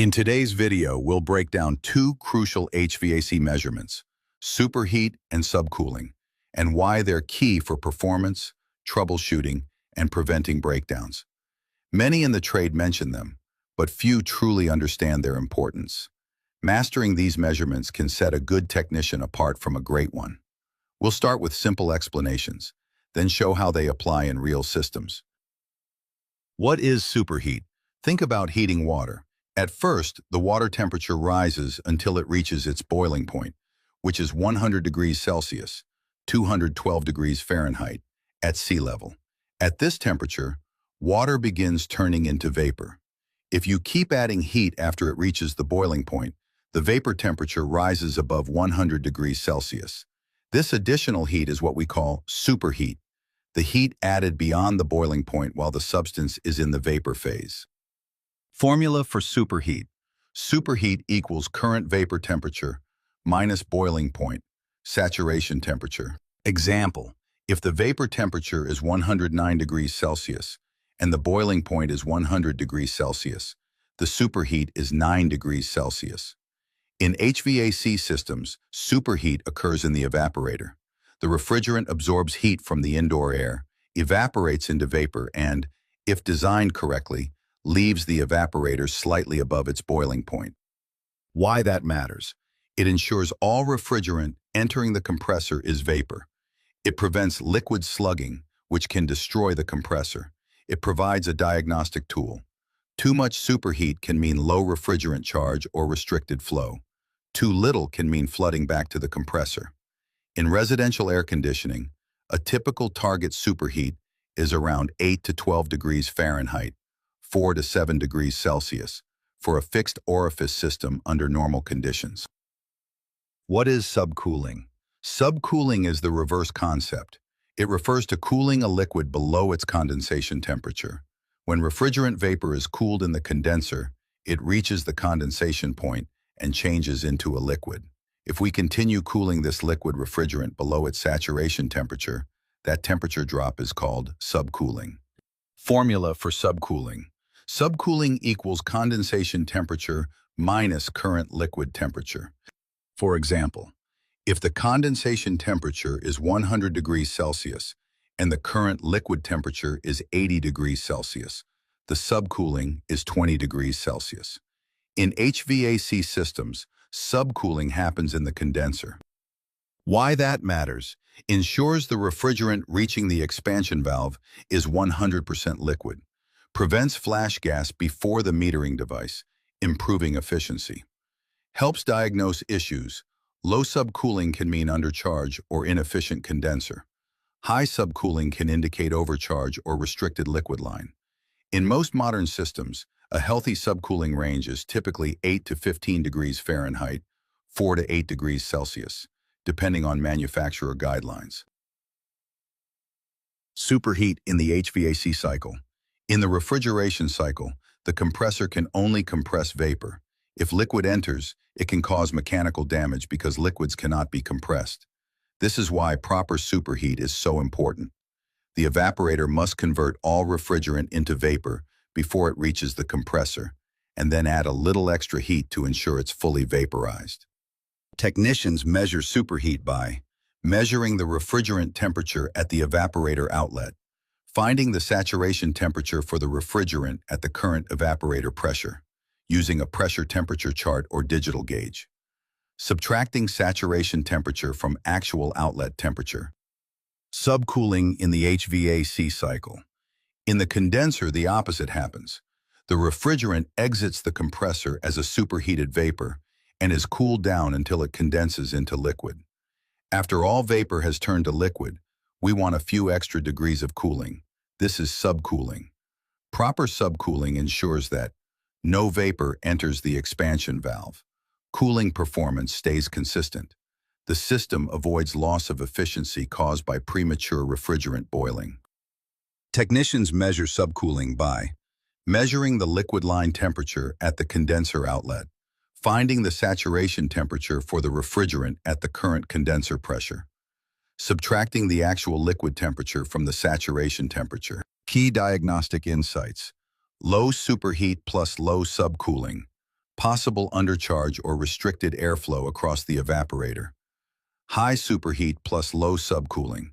In today's video, we'll break down two crucial HVAC measurements, superheat and subcooling, and why they're key for performance, troubleshooting, and preventing breakdowns. Many in the trade mention them, but few truly understand their importance. Mastering these measurements can set a good technician apart from a great one. We'll start with simple explanations, then show how they apply in real systems. What is superheat? Think about heating water. At first, the water temperature rises until it reaches its boiling point, which is 100 degrees Celsius, 212 degrees Fahrenheit, at sea level. At this temperature, water begins turning into vapor. If you keep adding heat after it reaches the boiling point, the vapor temperature rises above 100 degrees Celsius. This additional heat is what we call superheat, the heat added beyond the boiling point while the substance is in the vapor phase. Formula for superheat. Superheat equals current vapor temperature minus boiling point, saturation temperature. Example, if the vapor temperature is 109 degrees Celsius and the boiling point is 100 degrees Celsius, the superheat is 9 degrees Celsius. In HVAC systems, superheat occurs in the evaporator. The refrigerant absorbs heat from the indoor air, evaporates into vapor, and, if designed correctly, leaves the evaporator slightly above its boiling point. Why that matters? It ensures all refrigerant entering the compressor is vapor. It prevents liquid slugging, which can destroy the compressor. It provides a diagnostic tool. Too much superheat can mean low refrigerant charge or restricted flow. Too little can mean flooding back to the compressor. In residential air conditioning, a typical target superheat is around 8 to 12 degrees Fahrenheit, 4 to 7 degrees Celsius, for a fixed orifice system under normal conditions. What is subcooling? Subcooling is the reverse concept. It refers to cooling a liquid below its condensation temperature. When refrigerant vapor is cooled in the condenser, it reaches the condensation point and changes into a liquid. If we continue cooling this liquid refrigerant below its saturation temperature, that temperature drop is called subcooling. Formula for subcooling. Subcooling equals condensation temperature minus current liquid temperature. For example, if the condensation temperature is 100 degrees Celsius and the current liquid temperature is 80 degrees Celsius, the subcooling is 20 degrees Celsius. In HVAC systems, subcooling happens in the condenser. Why that matters? Ensures the refrigerant reaching the expansion valve is 100% liquid. Prevents flash gas before the metering device, improving efficiency. Helps diagnose issues. Low subcooling can mean undercharge or inefficient condenser. High subcooling can indicate overcharge or restricted liquid line. In most modern systems, a healthy subcooling range is typically 8 to 15 degrees Fahrenheit, 4 to 8 degrees Celsius, depending on manufacturer guidelines. Superheat in the HVAC cycle. In the refrigeration cycle, the compressor can only compress vapor. If liquid enters, it can cause mechanical damage because liquids cannot be compressed. This is why proper superheat is so important. The evaporator must convert all refrigerant into vapor before it reaches the compressor, and then add a little extra heat to ensure it's fully vaporized. Technicians measure superheat by measuring the refrigerant temperature at the evaporator outlet, finding the saturation temperature for the refrigerant at the current evaporator pressure, using a pressure temperature chart or digital gauge. Subtracting saturation temperature from actual outlet temperature. Subcooling in the HVAC cycle. In the condenser, the opposite happens. The refrigerant exits the compressor as a superheated vapor and is cooled down until it condenses into liquid. After all vapor has turned to liquid, we want a few extra degrees of cooling. This is subcooling. Proper subcooling ensures that no vapor enters the expansion valve. Cooling performance stays consistent. The system avoids loss of efficiency caused by premature refrigerant boiling. Technicians measure subcooling by measuring the liquid line temperature at the condenser outlet, finding the saturation temperature for the refrigerant at the current condenser pressure, subtracting the actual liquid temperature from the saturation temperature. Key diagnostic insights: low superheat plus low subcooling, Possible undercharge or restricted airflow across the evaporator. High superheat plus low subcooling.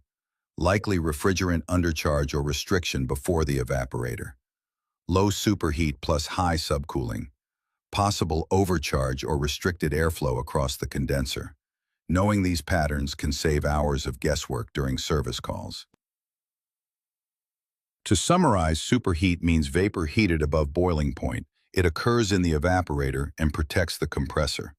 Likely refrigerant undercharge or restriction before the evaporator. Low superheat plus high subcooling. Possible overcharge or restricted airflow across the condenser. Knowing these patterns can save hours of guesswork during service calls. To summarize, superheat means vapor heated above boiling point. It occurs in the evaporator and protects the compressor.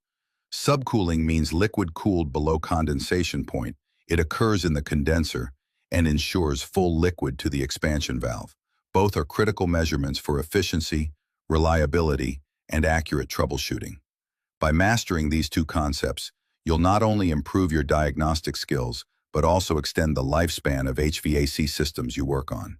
Subcooling means liquid cooled below condensation point. It occurs in the condenser and ensures full liquid to the expansion valve. Both are critical measurements for efficiency, reliability, and accurate troubleshooting. By mastering these two concepts, you'll not only improve your diagnostic skills, but also extend the lifespan of HVAC systems you work on.